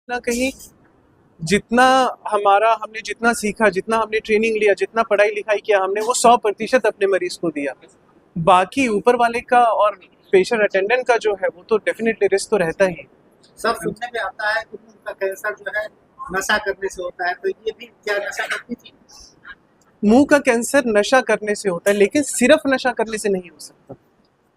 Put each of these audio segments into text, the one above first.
ना कहीं जितना हमने जितना सीखा, जितना हमने ट्रेनिंग लिया, जितना पढ़ाई लिखाई किया हमने, वो 100% अपने मरीज को दिया। बाकी ऊपर वाले का और पेशेंट अटेंडेंट का जो है वो तो डेफिनेटली रिस्क तो रहता ही। सब सुनने में आता है कि उनका कैंसर जो है नशा करने से होता है, तो ये भी क्या नशा करती थी? मुंह का कैंसर नशा करने से होता है, लेकिन सिर्फ नशा करने से नहीं हो सकता।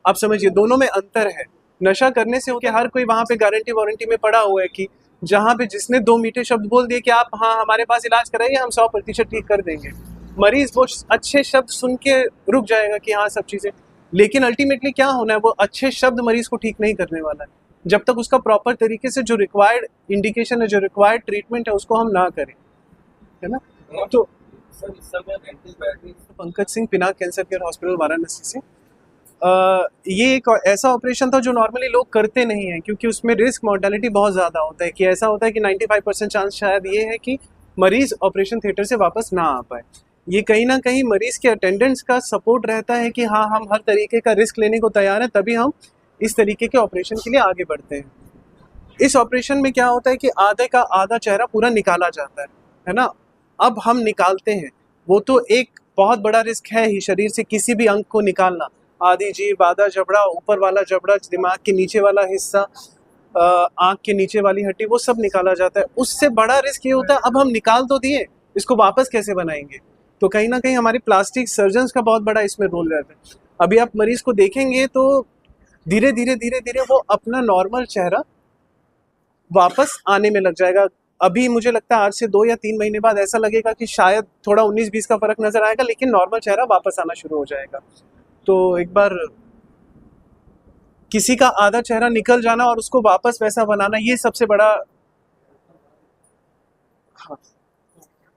आप समझिए, दोनों में अंतर है। नशा करने से हो के हर कोई वहां पे गारंटी वारंटी में पड़ा हुआ है कि जहां पे जिसने 2 मीठे शब्द बोल दिए कि आप हाँ हमारे पास इलाज कराइए, हम 100% ठीक कर देंगे, मरीज वो अच्छे शब्द सुन के रुक जाएगा कि हाँ सब चीजें, लेकिन अल्टीमेटली क्या होना है, वो अच्छे शब्द मरीज को ठीक नहीं करने वाला है जब तक उसका प्रॉपर तरीके से जो रिक्वायर्ड इंडिकेशन है, जो रिक्वायर्ड ट्रीटमेंट है, उसको हम ना करें, है ना। तो Pankaj Singh, Pinak cancer care hospital, Varanasi से। ये एक ऐसा ऑपरेशन था जो नॉर्मली लोग करते नहीं हैं, क्योंकि उसमें रिस्क मॉर्टेलिटी बहुत ज़्यादा होता है। कि ऐसा होता है कि 95% चांस शायद ये है कि मरीज ऑपरेशन थिएटर से वापस ना आ पाए। ये कहीं ना कहीं मरीज के अटेंडेंट्स का सपोर्ट रहता है कि हाँ हम हर तरीके का रिस्क लेने को तैयार हैं, तभी हम इस तरीके के ऑपरेशन के लिए आगे बढ़ते हैं। इस ऑपरेशन में क्या होता है कि आधे का आधा चेहरा पूरा निकाला जाता है ना। अब हम निकालते हैं, वो तो एक बहुत बड़ा रिस्क है ही, शरीर से किसी भी अंग को निकालना, आधी जीभ, आधा जबड़ा, ऊपर वाला जबड़ा, दिमाग के नीचे वाला हिस्सा, आँख के नीचे वाली हड्डी, वो सब निकाला जाता है। उससे बड़ा रिस्क ये होता है, अब हम निकाल तो दिए, इसको वापस कैसे बनाएंगे। तो कहीं ना कहीं हमारी प्लास्टिक सर्जन्स का बहुत बड़ा इसमें रोल रहता है। अभी आप मरीज को देखेंगे तो धीरे धीरे वो अपना नॉर्मल चेहरा वापस आने में लग जाएगा। अभी मुझे लगता है आज से 2 या 3 महीने बाद ऐसा लगेगा कि शायद थोड़ा 19-20 का फर्क नजर आएगा, लेकिन नॉर्मल चेहरा वापस आना शुरू हो जाएगा। तो एक बार किसी का आधा चेहरा निकल जाना और उसको वापस वैसा बनाना, ये सबसे बड़ा। हाँ,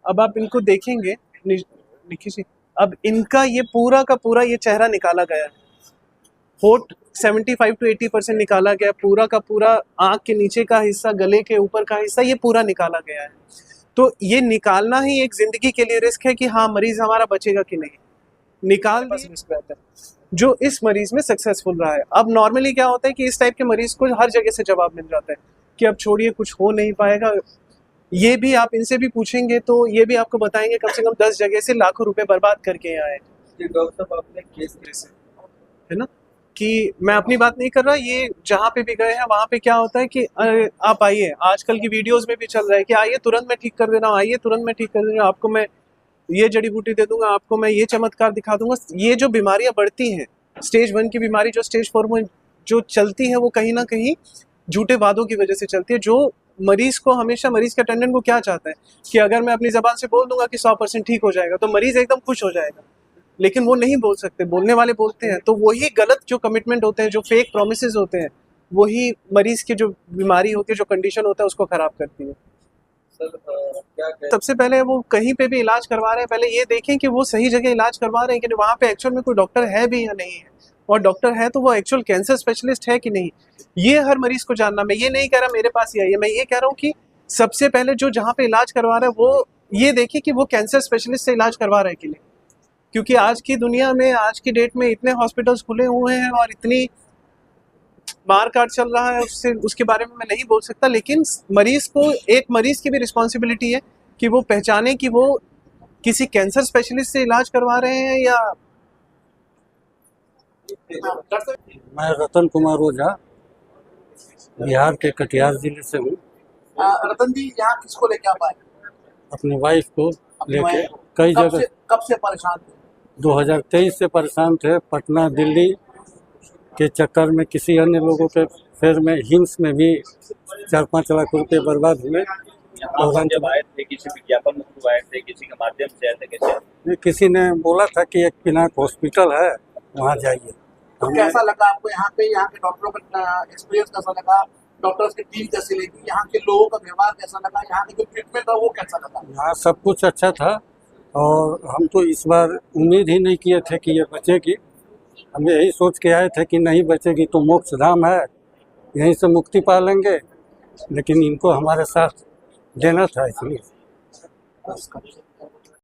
अब आप इनको देखेंगे निखी जी, अब इनका ये पूरा का पूरा ये चेहरा निकाला गया है, होठ 75 to 80% निकाला गया, पूरा का पूरा आंख के नीचे का हिस्सा, गले के ऊपर का हिस्सा, ये पूरा निकाला गया है। तो ये निकालना ही एक जिंदगी के लिए रिस्क है कि हाँ मरीज हमारा बचेगा कि नहीं। निकाल रिस्क रहता है जो इस मरीज में सक्सेसफुल रहा है। अब नॉर्मली क्या होता है कि इस टाइप के मरीज को हर जगह से जवाब मिल जाता है कि अब छोड़िए, कुछ हो नहीं पाएगा। ये भी आप इनसे भी पूछेंगे तो ये भी आपको बताएंगे कम से कम 10 जगह से लाखों रुपए बर्बाद करके आए, है ना। कि मैं अपनी बात नहीं कर रहा, ये जहाँ पे भी गए हैं वहाँ पे क्या होता है कि आप आइए, आजकल की वीडियोस में भी चल रहा है कि आइए तुरंत मैं ठीक कर दे रहा हूँ, आइए तुरंत मैं ठीक कर दे रहा हूँ, आपको मैं ये जड़ी बूटी दे दूंगा, आपको मैं ये चमत्कार दिखा दूंगा। ये जो बीमारियां बढ़ती हैं, स्टेज 1 की बीमारी जो स्टेज 4 में जो चलती है, वो कहीं ना कहीं झूठे वादों की वजह से चलती है। जो मरीज को हमेशा, मरीज के अटेंडेंट को क्या चाहता है कि अगर मैं अपनी जबान से बोल दूंगा कि 100% ठीक हो जाएगा, तो मरीज एकदम खुश हो जाएगा, लेकिन वो नहीं बोल सकते, बोलने वाले बोलते हैं। तो वही गलत जो कमिटमेंट होते हैं, जो फेक प्रोमिसेस होते हैं, वही मरीज की जो बीमारी होती है, जो कंडीशन होता है, उसको खराब करती है। सबसे पहले वो कहीं पे भी इलाज करवा रहे हैं, पहले ये देखें कि वो सही जगह इलाज करवा रहे हैं कि वहाँ पे एक्चुअल में कोई डॉक्टर है भी या नहीं है, और डॉक्टर है तो वो एक्चुअल कैंसर स्पेशलिस्ट है कि नहीं। ये हर मरीज को जानना। मैं ये नहीं कह रहा मेरे पास ही आइए, मैं ये कह रहा हूँ कि सबसे पहले जो जहाँ पे इलाज करवा रहा है वो ये देखे कि वो कैंसर स्पेशलिस्ट से इलाज करवा रहा है कि नहीं। क्योंकि आज की दुनिया में, आज की डेट में इतने हॉस्पिटल्स खुले हुए हैं और इतनी मार काट चल रहा है, उससे उसके बारे में मैं नहीं बोल सकता, लेकिन मरीज को, एक मरीज की भी रिस्पॉन्सिबिलिटी है कि वो पहचाने कि वो किसी कैंसर स्पेशलिस्ट से इलाज करवा रहे हैं या। मैं रतन कुमार ओझा, बिहार के कटिहार जिले से हूँ। रतन जी, यहाँ किसको लेके आप आए? अपनी वाइफ को लेके कई जगह। कब से परेशान थे? 2023 से परेशान थे। पटना, दिल्ली के चक्कर में, किसी अन्य लोगों के फेर में, हिम्स में भी 4-5 लाख रुपए बर्बाद हुए। और जब आए थे किसी विज्ञापन में आए थे, किसी के माध्यम से आए थे, कैसे? किसी ने बोला था कि एक पिनाक हॉस्पिटल है, वहाँ जाइए। तो कैसा लगा आपको यहाँ पे? यहाँ के डॉक्टरों का एक्सपीरियंस कैसा लगा? डॉक्टर्स की टीम कैसी लगी? यहाँ के लोगों का व्यवहार कैसा लगा? यहाँ की जो ट्रीटमेंट था वो कैसा लगा? यहाँ सब कुछ अच्छा था, और हम तो इस बार उम्मीद ही नहीं किए थे कि ये बचेगी। हम यही सोच के आए थे कि नहीं बचेगी तो मोक्ष धाम है, यहीं से मुक्ति पा लेंगे, लेकिन इनको हमारे साथ देना था, इसलिए।